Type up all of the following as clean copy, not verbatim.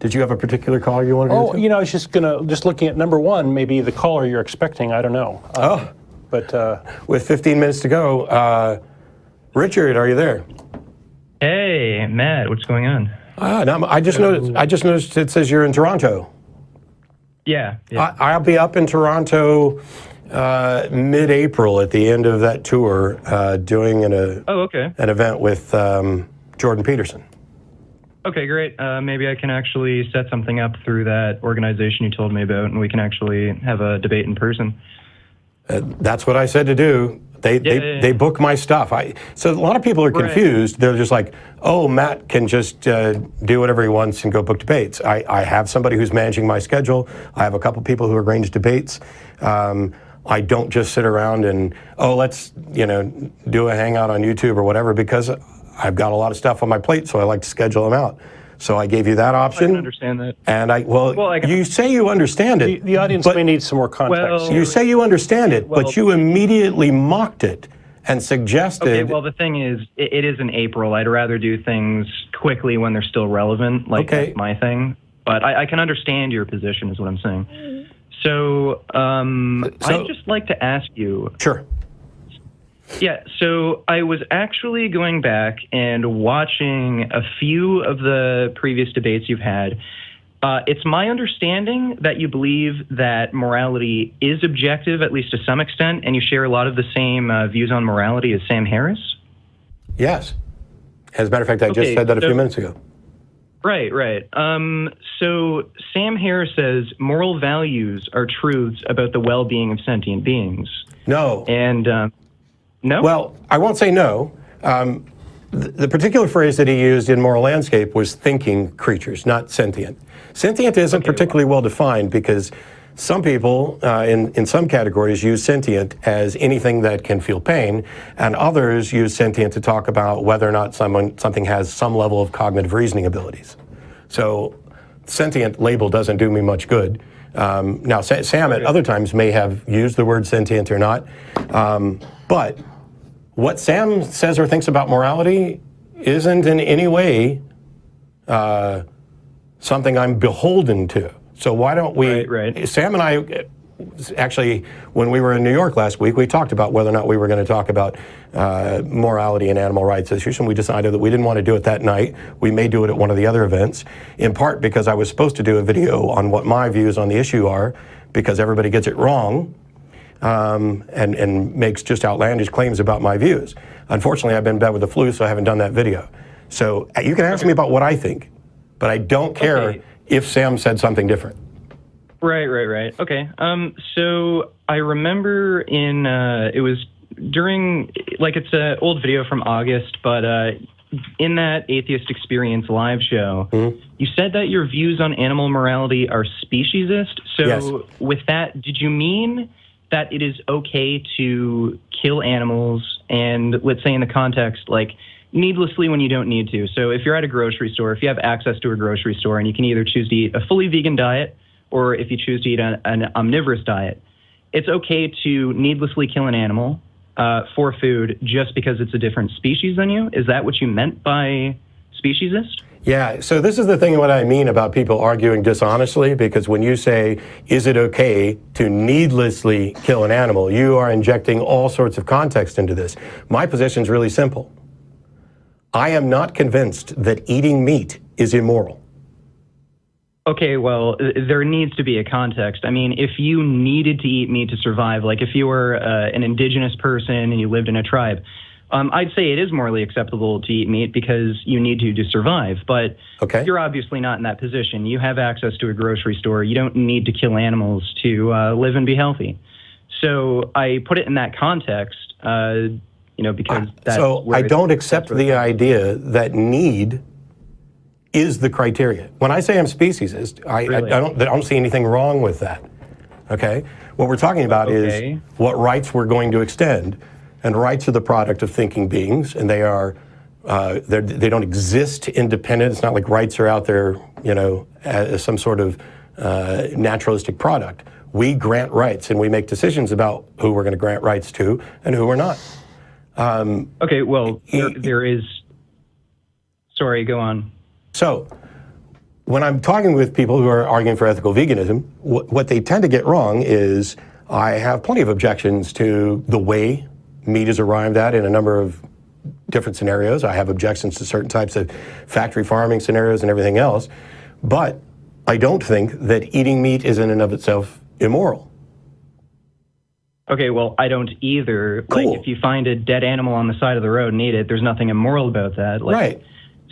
Did you have a particular caller you wanted to Oh, you know, I was just looking at number one, maybe the caller you're expecting, I don't know. But with 15 minutes to go, Richard, are you there? Hey, Matt, what's going on? No, I just noticed it says you're in Toronto. Yeah. I'll be up in Toronto mid-April at the end of that tour, doing an event with Jordan Peterson. Okay, great. Maybe I can actually set something up through that organization you told me about, and we can actually have a debate in person. That's what I said to do. They book my stuff. So a lot of people are confused. They're just like, oh, Matt can just do whatever he wants and go book debates. I have somebody who's managing my schedule. I have a couple people who arrange debates. I don't just sit around and, let's do a hangout on YouTube or whatever, because I've got a lot of stuff on my plate, so I like to schedule them out. So I gave you that option. I can understand that. And you say you understand it. The audience may need some more context. You say you understand it, but you immediately mocked it and suggested... Okay, well, the thing is, it is in April. I'd rather do things quickly when they're still relevant, that's my thing. But I can understand your position, is what I'm saying. So I'd just like to ask you... Sure. Yeah, so I was actually going back and watching a few of the previous debates you've had. It's my understanding that you believe that morality is objective, at least to some extent, and you share a lot of the same views on morality as Sam Harris? Yes. As a matter of fact, I just said that a few minutes ago. Right. So Sam Harris says moral values are truths about the well-being of sentient beings. No. And... No? Well, I won't say no. The particular phrase that he used in Moral Landscape was thinking creatures, not sentient. Sentient isn't particularly well defined, because some people in some categories use sentient as anything that can feel pain, and others use sentient to talk about whether or not something has some level of cognitive reasoning abilities. So sentient label doesn't do me much good. Now, Sam at other times may have used the word sentient or not, but what Sam says or thinks about morality isn't in any way something I'm beholden to. So why don't we... Right. Sam and I, actually, when we were in New York last week, we talked about whether or not we were going to talk about morality and animal rights issues, and we decided that we didn't want to do it that night. We may do it at one of the other events, in part because I was supposed to do a video on what my views on the issue are, because everybody gets it wrong. And makes just outlandish claims about my views. Unfortunately, I've been in bed with the flu, so I haven't done that video. So you can ask me about what I think, but I don't care if Sam said something different. Right. Okay. So I remember it was during, it's an old video from August, but in that Atheist Experience live show, you said that your views on animal morality are speciesist. So with that, did you mean that it is okay to kill animals, and let's say in the context, needlessly when you don't need to? So if you're at a grocery store, if you have access to a grocery store, and you can either choose to eat a fully vegan diet, or if you choose to eat an omnivorous diet, it's okay to needlessly kill an animal for food just because it's a different species than you? Is that what you meant by speciesist? Yeah, so this is the thing what I mean about people arguing dishonestly, because when you say, is it okay to needlessly kill an animal, you are injecting all sorts of context into this. My position is really simple. I am not convinced that eating meat is immoral. Okay, well, there needs to be a context. I mean, if you needed to eat meat to survive, like if you were an indigenous person and you lived in a tribe, I'd say it is morally acceptable to eat meat because you need to survive, but you're obviously not in that position. You have access to a grocery store. You don't need to kill animals to live and be healthy. So I put it in that context, because that's so I don't accept the idea that need is the criteria. When I say I'm speciesist, I don't see anything wrong with that. Okay? What we're talking about is what rights we're going to extend. And rights are the product of thinking beings, and they are they don't exist independent. It's not like rights are out there, as some sort of naturalistic product. We grant rights, and we make decisions about who we're going to grant rights to and who we're not. There is. Sorry, go on. So, when I'm talking with people who are arguing for ethical veganism, what they tend to get wrong is I have plenty of objections to the way meat is arrived at in a number of different scenarios. I have objections to certain types of factory farming scenarios and everything else. But I don't think that eating meat is in and of itself immoral. Okay, well, I don't either. Cool. Like, if you find a dead animal on the side of the road and eat it, there's nothing immoral about that. Like, Right.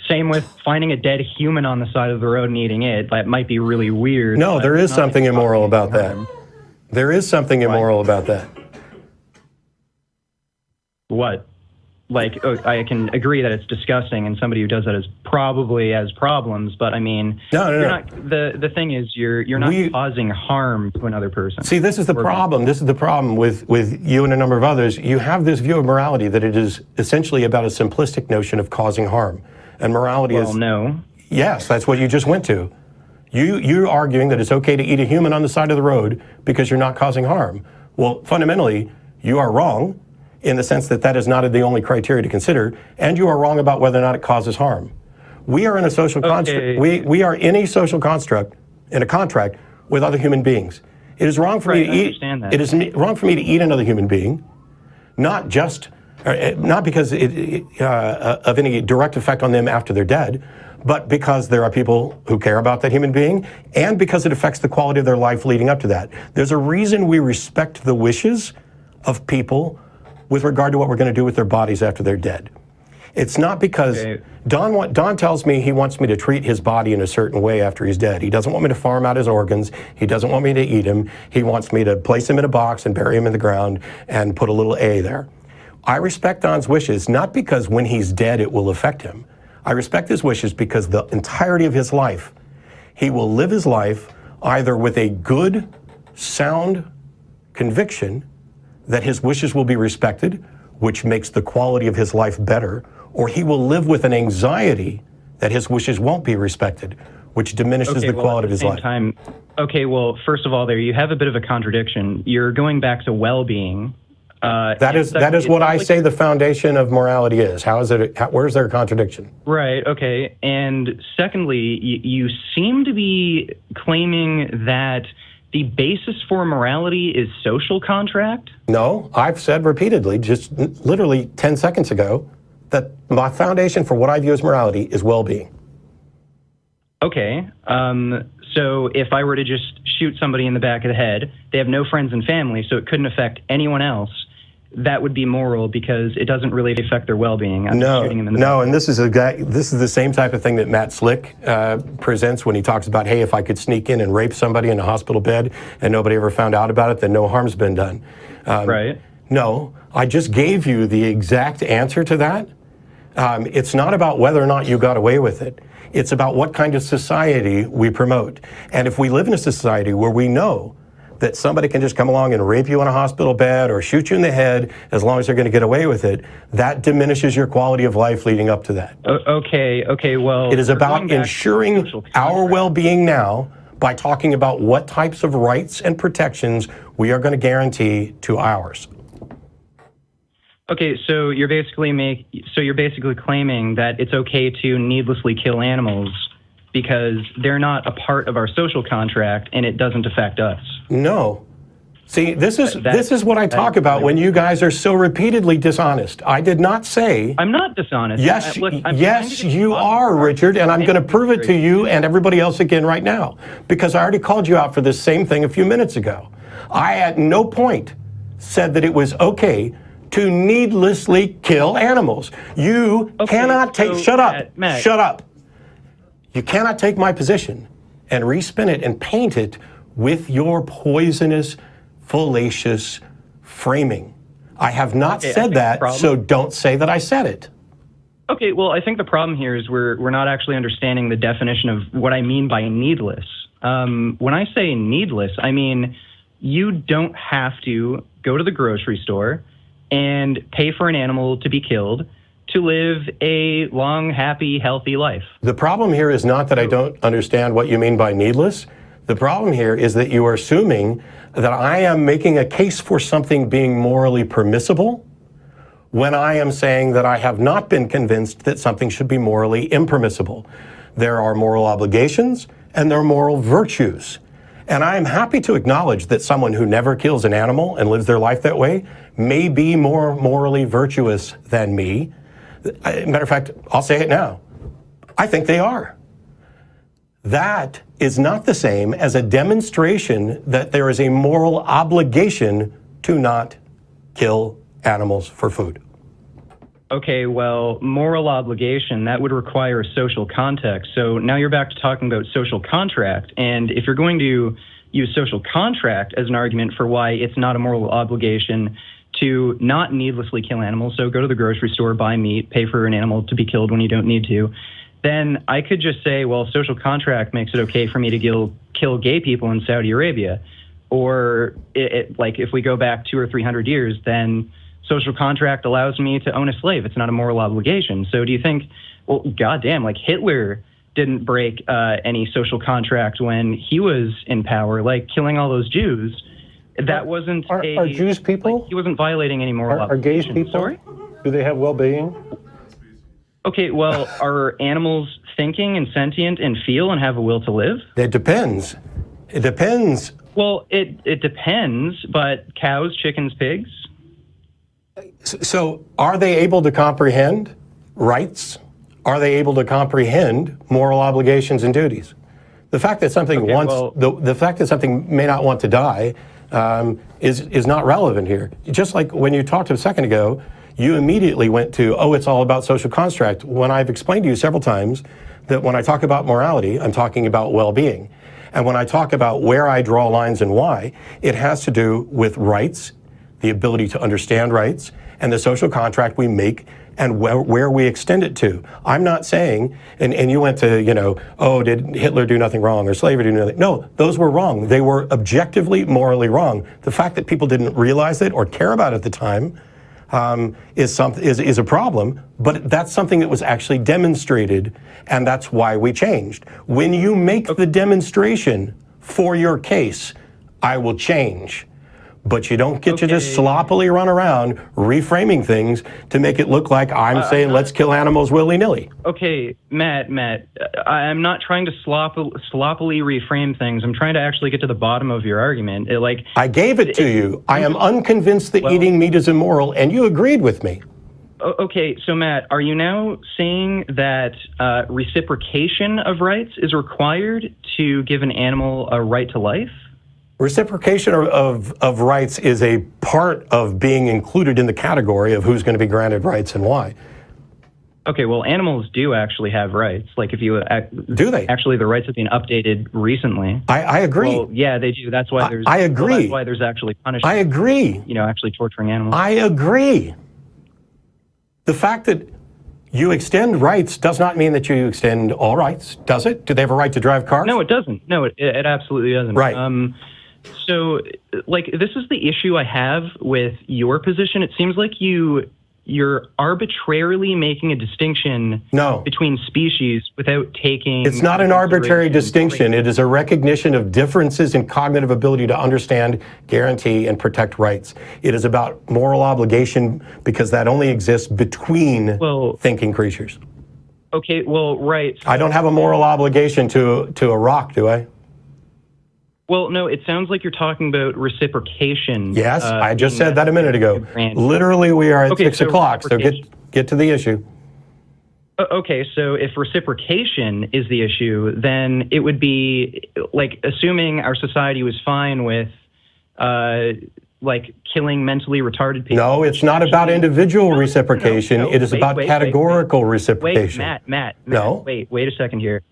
Same with finding a dead human on the side of the road and eating it. That might be really weird. No, but there is it's something nothing immoral about causing that. harm. There is something immoral about that. What? Like, I can agree that it's disgusting, and somebody who does that is probably has problems. But I mean, No. you're not, the thing is, you're not causing harm to another person. See, this is the problem. This is the problem with you and a number of others. You have this view of morality that it is essentially about a simplistic notion of causing harm. And morality is... Well, no. Yes, that's what you just went to. You're arguing that it's okay to eat a human on the side of the road because you're not causing harm. Well, fundamentally, you are wrong in the sense that that is not the only criteria to consider, and you are wrong about whether or not it causes harm. We are in a social construct. We are in a social construct, in a contract with other human beings. It is wrong for me to eat. That. It is wrong for me to eat another human being, not because of any direct effect on them after they're dead, but because there are people who care about that human being, and because it affects the quality of their life leading up to that. There's a reason we respect the wishes of people with regard to what we're going to do with their bodies after they're dead. It's not because Don tells me he wants me to treat his body in a certain way after he's dead. He doesn't want me to farm out his organs. He doesn't want me to eat him. He wants me to place him in a box and bury him in the ground and put a little A there. I respect Don's wishes, not because when he's dead it will affect him. I respect his wishes because the entirety of his life, he will live his life either with a good, sound conviction that his wishes will be respected, which makes the quality of his life better, or he will live with an anxiety that his wishes won't be respected, which diminishes the quality of his life. Okay, well, first of all, there you have a bit of a contradiction. You're going back to well-being. That is what I say the foundation of morality is. Where's there a contradiction? Right, okay. And secondly, you seem to be claiming that the basis for morality is social contract? No, I've said repeatedly, just literally 10 seconds ago, that my foundation for what I view as morality is well-being. Okay, so if I were to just shoot somebody in the back of the head, they have no friends and family, so it couldn't affect anyone else. That would be moral because it doesn't really affect their well-being. No, and this is the same type of thing that Matt Slick presents when he talks about, hey, if I could sneak in and rape somebody in a hospital bed and nobody ever found out about it, then no harm's been done. Right. No, I just gave you the exact answer to that. It's not about whether or not you got away with it. It's about what kind of society we promote. And if we live in a society where we know that somebody can just come along and rape you in a hospital bed or shoot you in the head as long as they're going to get away with it, that diminishes your quality of life leading up to that. Okay, well... It is about ensuring our well-being now by talking about what types of rights and protections we are going to guarantee to ours. Okay, so you're basically claiming that it's okay to needlessly kill animals because they're not a part of our social contract and it doesn't affect us. No. See, this is what I talk about when you guys are so repeatedly dishonest. I did not say... I'm not dishonest. Yes, yes, you are, Richard, and I'm going to prove it to you and everybody else again right now, because I already called you out for this same thing a few minutes ago. I at no point said that it was okay to needlessly kill animals. You cannot take... Shut up. Matt. Shut up. You cannot take my position and respin it and paint it with your poisonous, fallacious framing. I have not said that, so don't say that I said it. Okay, well, I think the problem here is we're not actually understanding the definition of what I mean by needless. When I say needless, I mean you don't have to go to the grocery store and pay for an animal to be killed to live a long, happy, healthy life. The problem here is not that I don't understand what you mean by needless. The problem here is that you are assuming that I am making a case for something being morally permissible when I am saying that I have not been convinced that something should be morally impermissible. There are moral obligations and there are moral virtues. And I am happy to acknowledge that someone who never kills an animal and lives their life that way may be more morally virtuous than me. Matter of fact, I'll say it now. I think they are. That is not the same as a demonstration that there is a moral obligation to not kill animals for food. Okay, well, moral obligation, that would require social context. So now you're back to talking about social contract. And if you're going to use social contract as an argument for why it's not a moral obligation to not needlessly kill animals, so go to the grocery store, buy meat, pay for an animal to be killed when you don't need to, then I could just say, well, social contract makes it okay for me to kill gay people in Saudi Arabia. Or like if we go back 200 or 300 years, then social contract allows me to own a slave. It's not a moral obligation. So do you think, well, goddamn, like Hitler didn't break any social contract when he was in power, like killing all those Jews. That wasn't are Jews people? Like, he wasn't violating any moral obligations. Are gays people? Sorry? Do they have well-being? Okay, well, are animals thinking and sentient and feel and have a will to live? It depends. It depends. Well, it depends, but cows, chickens, pigs? So are they able to comprehend rights? Are they able to comprehend moral obligations and duties? The fact that something the fact that something may not want to die is not relevant here. Just like when you talked a second ago, you immediately went to, oh, it's all about social construct, when I've explained to you several times that when I talk about morality, I'm talking about well-being. And when I talk about where I draw lines and why, it has to do with rights, the ability to understand rights, and the social contract we make and where we extend it to. I'm not saying, and you went to, oh, did Hitler do nothing wrong or slavery do nothing? No, those were wrong. They were objectively, morally wrong. The fact that people didn't realize it or care about it at the time is a problem, but that's something that was actually demonstrated, and that's why we changed. When you make the demonstration for your case, I will change. But you don't get to just sloppily run around reframing things to make it look like I'm saying let's kill animals willy-nilly. Okay, Matt, I'm not trying to sloppily reframe things. I'm trying to actually get to the bottom of your argument. I gave it to you. I am unconvinced that eating meat is immoral, and you agreed with me. Okay, so Matt, are you now saying that reciprocation of rights is required to give an animal a right to life? Reciprocation of rights is a part of being included in the category of who's going to be granted rights and why. Okay, well, animals do actually have rights. Like if you do they? Actually, the rights have been updated recently. I agree. Well, yeah, they do. That's why there's. I agree. Well, that's why there's actually punishment. I agree. Actually torturing animals. I agree. The fact that you extend rights does not mean that you extend all rights, does it? Do they have a right to drive cars? No, it doesn't. No, it absolutely doesn't. Right. So, this is the issue I have with your position. It seems like you're arbitrarily making a distinction between species without taking... It's not an arbitrary distinction. It is a recognition of differences in cognitive ability to understand, guarantee, and protect rights. It is about moral obligation because that only exists between thinking creatures. Okay, well, right. I don't have a moral obligation to a rock, do I? Well, no, it sounds like you're talking about reciprocation. Yes, I just said that a minute ago. Literally, we are at 6 o'clock, so get to the issue. Okay, so if reciprocation is the issue, then it would be, assuming our society was fine with, killing mentally retarded people. No, it's not about individual reciprocation. It is about categorical reciprocation. Wait, Matt. No. Wait a second here.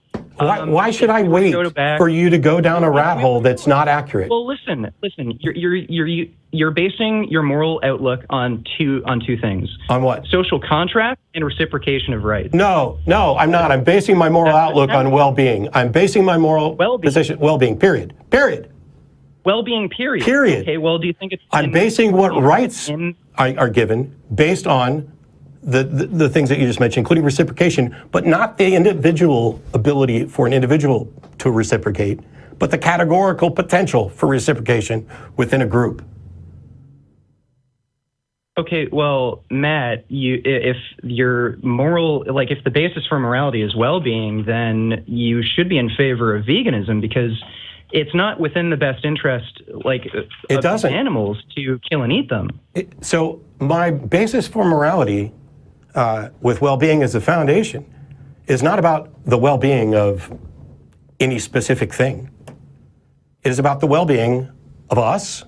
Why should I wait for you to go down a rat hole that's not accurate? Well, listen. You're basing your moral outlook on two things. On what? Social contract and reciprocation of rights. No, I'm not. I'm basing my moral outlook on well-being. I'm basing my moral position well-being. Period. Well-being. Period. Okay. Well, do you think it's? I'm basing what rights are given based on the things that you just mentioned, including reciprocation, but not the individual ability for an individual to reciprocate, but the categorical potential for reciprocation within a group. Okay, well, Matt, if your moral, like if the basis for morality is well-being, then you should be in favor of veganism because it's not within the best interest, of animals to kill and eat them. So my basis for morality, with well-being as the foundation, is not about the well-being of any specific thing. It is about the well-being of us,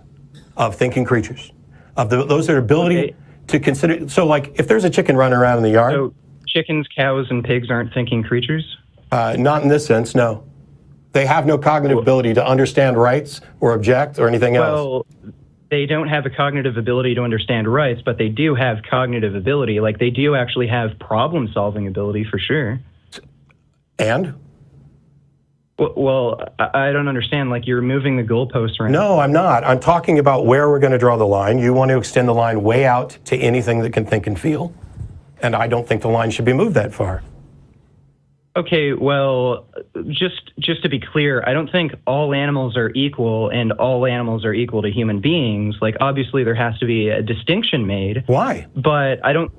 of thinking creatures. Of those that are ability to consider. So, like, if there's a chicken running around in the yard. So, chickens, cows, and pigs aren't thinking creatures? Not in this sense, no. They have no cognitive ability to understand rights or object or anything else. Well, they don't have a cognitive ability to understand rights, but they do have cognitive ability. Like, they do actually have problem-solving ability for sure. And? Well, I don't understand. Like, you're moving the goalposts right now. No, I'm not. I'm talking about where we're going to draw the line. You want to extend the line way out to anything that can think and feel. And I don't think the line should be moved that far. Okay, well, just to be clear, I don't think all animals are equal and all animals are equal to human beings. Like, obviously, there has to be a distinction made. Why? But I don't...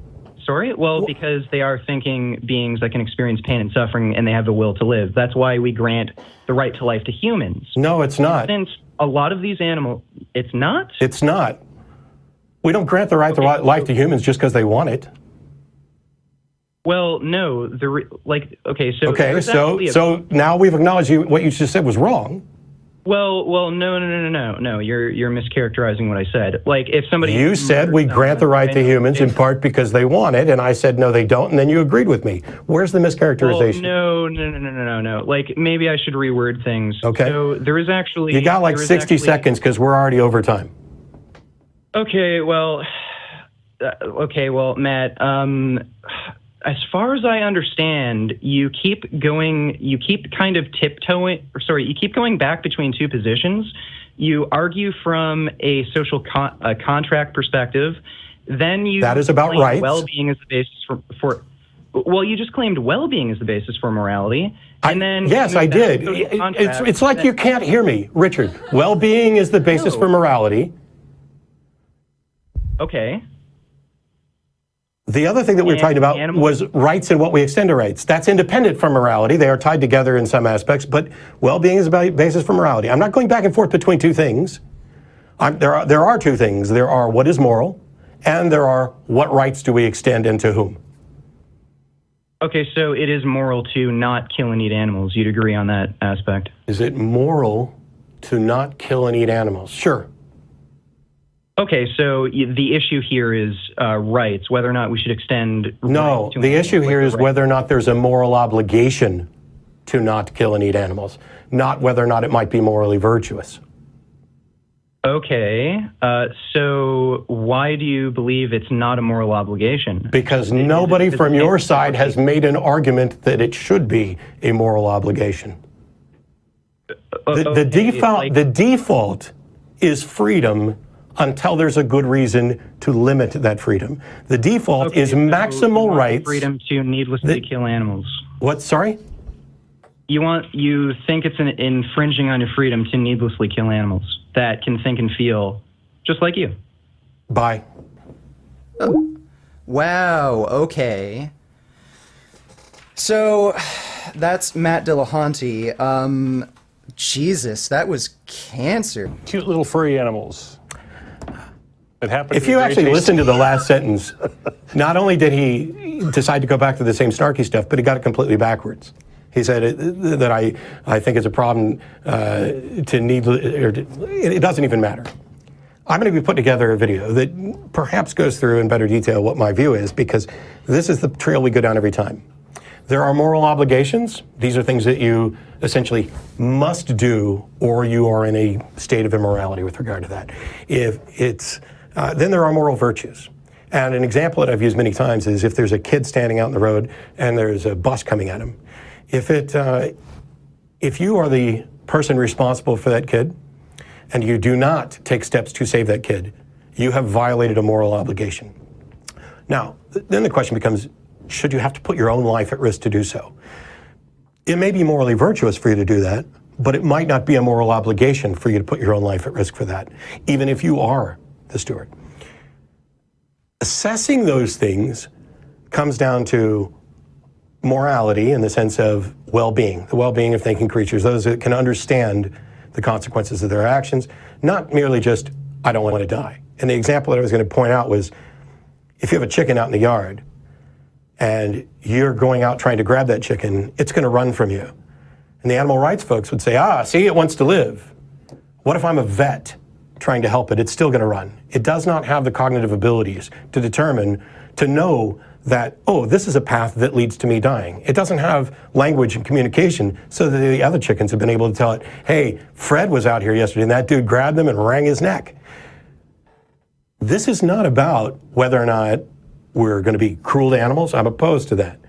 Sorry? Well, because they are thinking beings that can experience pain and suffering and they have the will to live. That's why we grant the right to life to humans. No, it's not. Since a lot of these animals... It's not? It's not. We don't grant the right to life to humans just because they want it. Well, no. So now we've acknowledged what you just said was wrong. Well, no. You're mischaracterizing what I said. Like, if somebody... You said we grant the right to humans in part because they want it, and I said, no, they don't, and then you agreed with me. Where's the mischaracterization? Well, no. Like, maybe I should reword things. Okay. So there is actually... You got like 60 seconds because we're already over time. Okay, well, Matt, as far as I understand, you keep kind of you keep going back between two positions. You argue from a social contract perspective, then you... That is about rights. Well-being is the basis for... Well, you just claimed well-being is the basis for morality, and then... Yes, I did. It's like you can't hear me, Richard. Well-being is the basis for morality. Okay. The other thing that we were talking about was rights and what we extend to rights. That's independent from morality. They are tied together in some aspects, but well-being is a basis for morality. I'm not going back and forth between two things. There are two things. There are what is moral, and there are what rights do we extend and to whom. Okay, so it is moral to not kill and eat animals. You'd agree on that aspect? Is it moral to not kill and eat animals? Sure. Okay, so the issue here is rights, whether or not we should extend... No, the issue here is whether or not there's a moral obligation to not kill and eat animals, not whether or not it might be morally virtuous. Okay, so why do you believe it's not a moral obligation? Because nobody from your side has made an argument that it should be a moral obligation. The default is freedom until there's a good reason to limit that freedom. The default is maximal rights. Freedom to needlessly kill animals. What? Sorry? You think it's infringing on your freedom to needlessly kill animals that can think and feel just like you. Bye. Wow, okay. So, that's Matt Dillahunty. Jesus, that was cancer. Cute little furry animals. If you actually listen to the last sentence, not only did he decide to go back to the same snarky stuff, but he got it completely backwards. He said that I think it's a problem it doesn't even matter. I'm going to be putting together a video that perhaps goes through in better detail what my view is, because this is the trail we go down every time. There are moral obligations. These are things that you essentially must do, or you are in a state of immorality with regard to that. Then there are moral virtues. And an example that I've used many times is if there's a kid standing out in the road and there's a bus coming at him. If you are the person responsible for that kid and you do not take steps to save that kid, you have violated a moral obligation. Now, then the question becomes, should you have to put your own life at risk to do so? It may be morally virtuous for you to do that, but it might not be a moral obligation for you to put your own life at risk for that, even if you are the steward. assessing those things comes down to morality in the sense of well-being, the well-being of thinking creatures, those that can understand the consequences of their actions, not merely just, I don't want to die. And the example that I was going to point out was, if you have a chicken out in the yard and you're going out trying to grab that chicken, it's going to run from you. And the animal rights folks would say, see, it wants to live. What if I'm a vet trying to help it? It's still going to run. It does not have the cognitive abilities to determine, to know that, this is a path that leads to me dying. It doesn't have language and communication so that the other chickens have been able to tell it, hey, Fred was out here yesterday and that dude grabbed him and wrang his neck. This is not about whether or not we're going to be cruel to animals. I'm opposed to that.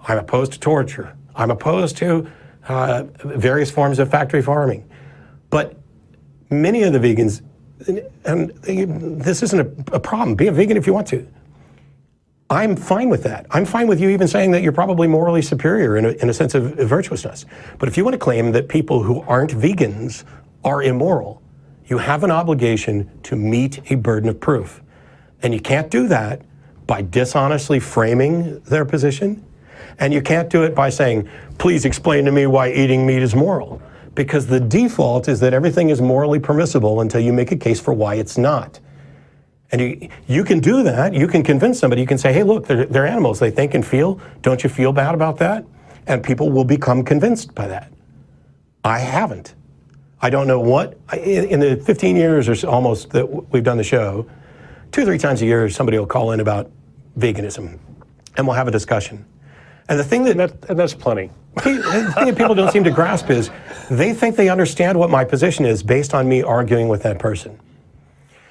I'm opposed to torture. I'm opposed to various forms of factory farming. But many of the vegans, and this isn't a problem, be a vegan if you want to. I'm fine with that. I'm fine with you even saying that you're probably morally superior in a sense of virtuousness. But if you want to claim that people who aren't vegans are immoral, you have an obligation to meet a burden of proof. And you can't do that by dishonestly framing their position. And you can't do it by saying, please explain to me why eating meat is moral. Because the default is that everything is morally permissible until you make a case for why it's not. And you can do that. You can convince somebody. You can say, hey, look, they're animals. They think and feel. Don't you feel bad about that? And people will become convinced by that. I haven't. I don't know what, in the 15 years or so almost that we've done the show, 2 or 3 times a year, somebody will call in about veganism, and we'll have a discussion. And the thing that's plenty. The thing that people don't seem to grasp is they think they understand what my position is based on me arguing with that person.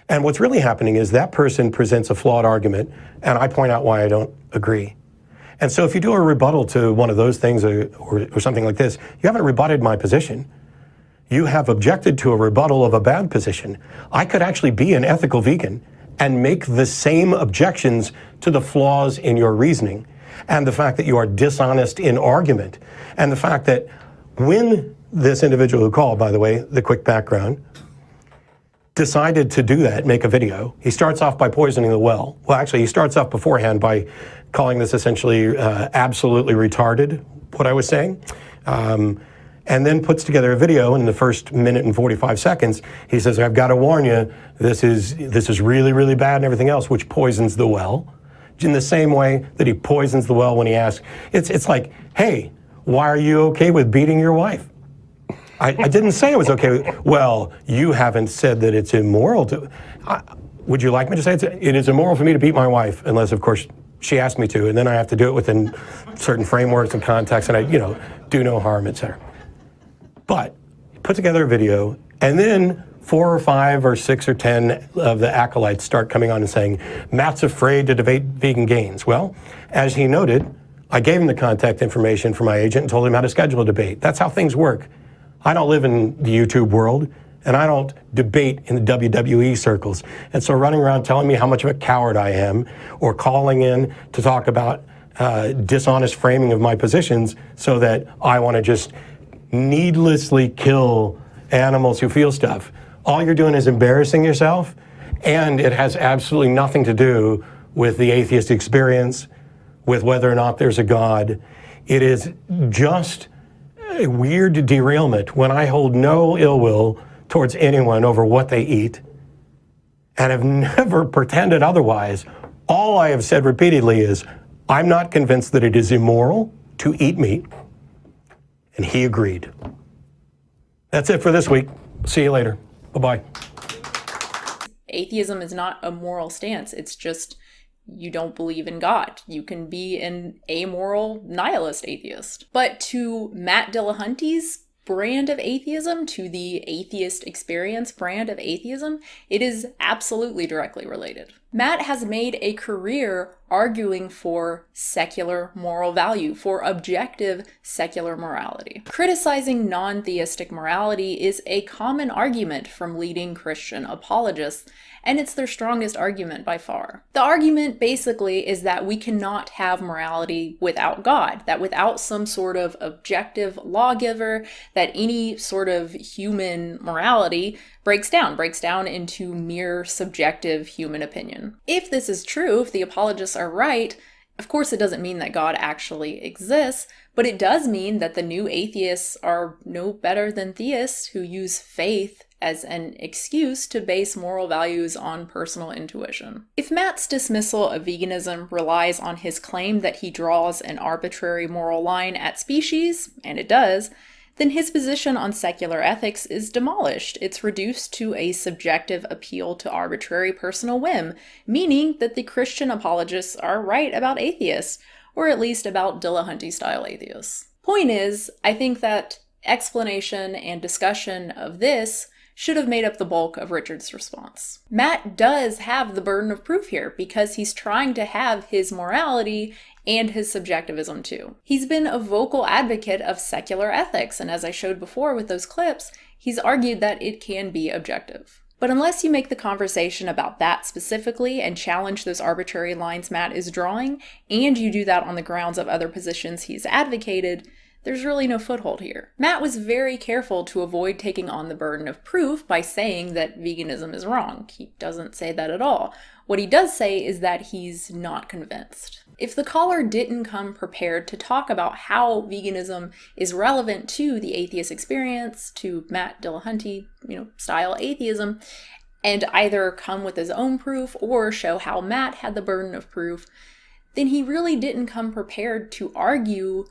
And what's really happening is that person presents a flawed argument, and I point out why I don't agree. And so if you do a rebuttal to one of those things or something like this, you haven't rebutted my position. You have objected to a rebuttal of a bad position. I could actually be an ethical vegan and make the same objections to the flaws in your reasoning, and the fact that you are dishonest in argument, and the fact that when this individual who called, by the way, the quick background, decided to do that, make a video, he starts off by poisoning the well. Well, actually, he starts off beforehand by calling this essentially absolutely retarded, what I was saying, and then puts together a video. In the first minute and 45 seconds, he says, I've got to warn you, this is really, really bad and everything else, which poisons the well. In the same way that he poisons the well when he asks, it's like, hey, why are you okay with beating your wife? I didn't say it was okay. Well, you haven't said that it's immoral to. Would you like me to say it is immoral for me to beat my wife, unless, of course, she asked me to, and then I have to do it within certain frameworks and contexts, and I, do no harm, etc. But put together a video, and then 4 or 5 or 6 or 10 of the acolytes start coming on and saying, Matt's afraid to debate VeganGains. Well, as he noted, I gave him the contact information for my agent and told him how to schedule a debate. That's how things work. I don't live in the YouTube world, and I don't debate in the WWE circles. And so running around telling me how much of a coward I am, or calling in to talk about dishonest framing of my positions so that I want to just needlessly kill animals who feel stuff. All you're doing is embarrassing yourself, and it has absolutely nothing to do with the atheist experience, with whether or not there's a God. It is just a weird derailment when I hold no ill will towards anyone over what they eat and have never pretended otherwise. All I have said repeatedly is, I'm not convinced that it is immoral to eat meat, and he agreed. That's it for this week. See you later. Bye-bye. Atheism is not a moral stance. It's just you don't believe in God. You can be an amoral nihilist atheist. But to Matt Dillahunty's brand of atheism, to the atheist experience brand of atheism, it is absolutely directly related. Matt has made a career arguing for secular moral value, for objective secular morality. Criticizing non-theistic morality is a common argument from leading Christian apologists, and it's their strongest argument by far. The argument basically is that we cannot have morality without God, that without some sort of objective lawgiver, that any sort of human morality breaks down into mere subjective human opinion. If this is true, if the apologists are right, of course it doesn't mean that God actually exists, but it does mean that the new atheists are no better than theists who use faith as an excuse to base moral values on personal intuition. If Matt's dismissal of veganism relies on his claim that he draws an arbitrary moral line at species, and it does, then his position on secular ethics is demolished. It's reduced to a subjective appeal to arbitrary personal whim, meaning that the Christian apologists are right about atheists, or at least about Dillahunty-style atheists. Point is, I think that explanation and discussion of this should have made up the bulk of Richard's response. Matt does have the burden of proof here because he's trying to have his morality and his subjectivism too. He's been a vocal advocate of secular ethics, and as I showed before with those clips, he's argued that it can be objective. But unless you make the conversation about that specifically and challenge those arbitrary lines Matt is drawing, and you do that on the grounds of other positions he's advocated, there's really no foothold here. Matt was very careful to avoid taking on the burden of proof by saying that veganism is wrong. He doesn't say that at all. What he does say is that he's not convinced. If the caller didn't come prepared to talk about how veganism is relevant to the atheist experience, to Matt Dillahunty, style atheism, and either come with his own proof or show how Matt had the burden of proof, then he really didn't come prepared to argue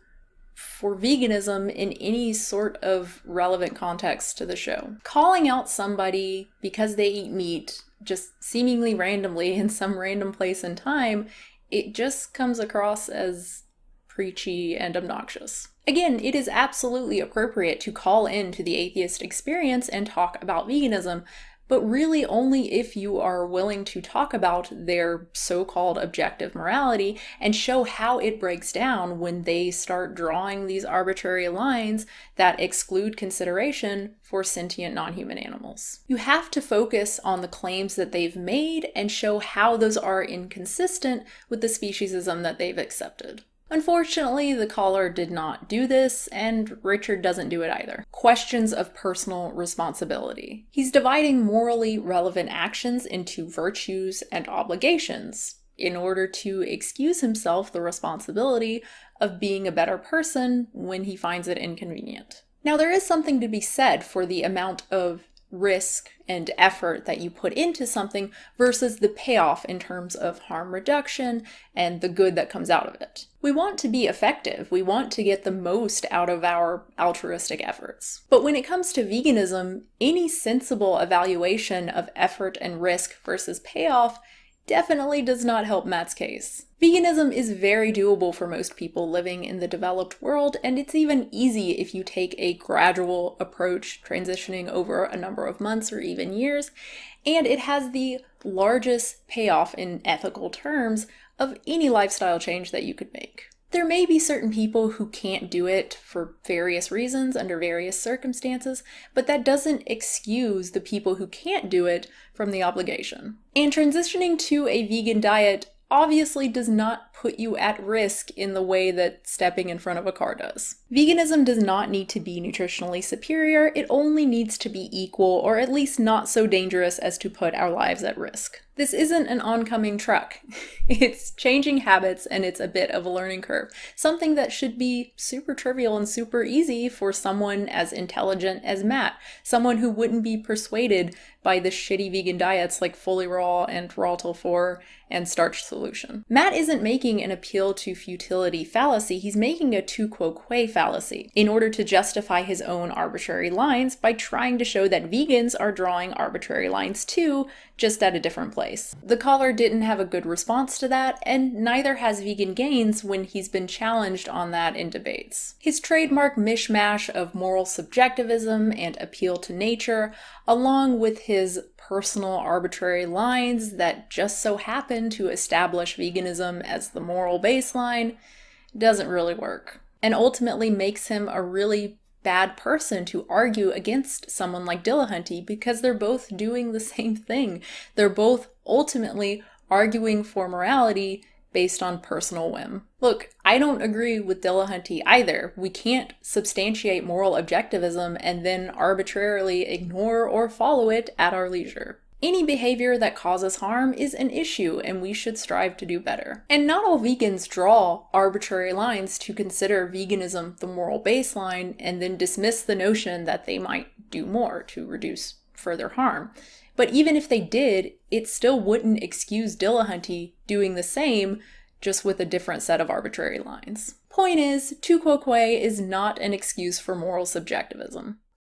for veganism in any sort of relevant context to the show. Calling out somebody because they eat meat, just seemingly randomly in some random place and time, it just comes across as preachy and obnoxious. Again, it is absolutely appropriate to call into the atheist experience and talk about veganism, but really only if you are willing to talk about their so-called objective morality and show how it breaks down when they start drawing these arbitrary lines that exclude consideration for sentient non-human animals. You have to focus on the claims that they've made and show how those are inconsistent with the speciesism that they've accepted. Unfortunately, the caller did not do this, and Richard doesn't do it either. Questions of personal responsibility. He's dividing morally relevant actions into virtues and obligations in order to excuse himself the responsibility of being a better person when he finds it inconvenient. Now, there is something to be said for the amount of risk and effort that you put into something versus the payoff in terms of harm reduction and the good that comes out of it. We want to be effective. We want to get the most out of our altruistic efforts. But when it comes to veganism, any sensible evaluation of effort and risk versus payoff definitely does not help Matt's case. Veganism is very doable for most people living in the developed world, and it's even easy if you take a gradual approach, transitioning over a number of months or even years, and it has the largest payoff in ethical terms of any lifestyle change that you could make. There may be certain people who can't do it for various reasons under various circumstances, but that doesn't excuse the people who can't do it from the obligation. And transitioning to a vegan diet obviously does not put you at risk in the way that stepping in front of a car does. Veganism does not need to be nutritionally superior, it only needs to be equal or at least not so dangerous as to put our lives at risk. This isn't an oncoming truck. It's changing habits and it's a bit of a learning curve. Something that should be super trivial and super easy for someone as intelligent as Matt. Someone who wouldn't be persuaded by the shitty vegan diets like Fully Raw and Raw Till 4 and Starch Solution. Matt isn't making an appeal to futility fallacy, he's making a tu quo que fallacy in order to justify his own arbitrary lines by trying to show that vegans are drawing arbitrary lines too, just at a different place. place. The caller didn't have a good response to that, and neither has VeganGains when he's been challenged on that in debates. His trademark mishmash of moral subjectivism and appeal to nature, along with his personal arbitrary lines that just so happen to establish veganism as the moral baseline, doesn't really work, and ultimately makes him a really bad person to argue against someone like Dillahunty, because they're both doing the same thing. They're both ultimately arguing for morality based on personal whim. Look, I don't agree with Dillahunty either. We can't substantiate moral objectivism and then arbitrarily ignore or follow it at our leisure. Any behavior that causes harm is an issue, and we should strive to do better. And not all vegans draw arbitrary lines to consider veganism the moral baseline and then dismiss the notion that they might do more to reduce further harm. But even if they did, it still wouldn't excuse Dillahunty doing the same, just with a different set of arbitrary lines. Point is, tu quoque is not an excuse for moral subjectivism.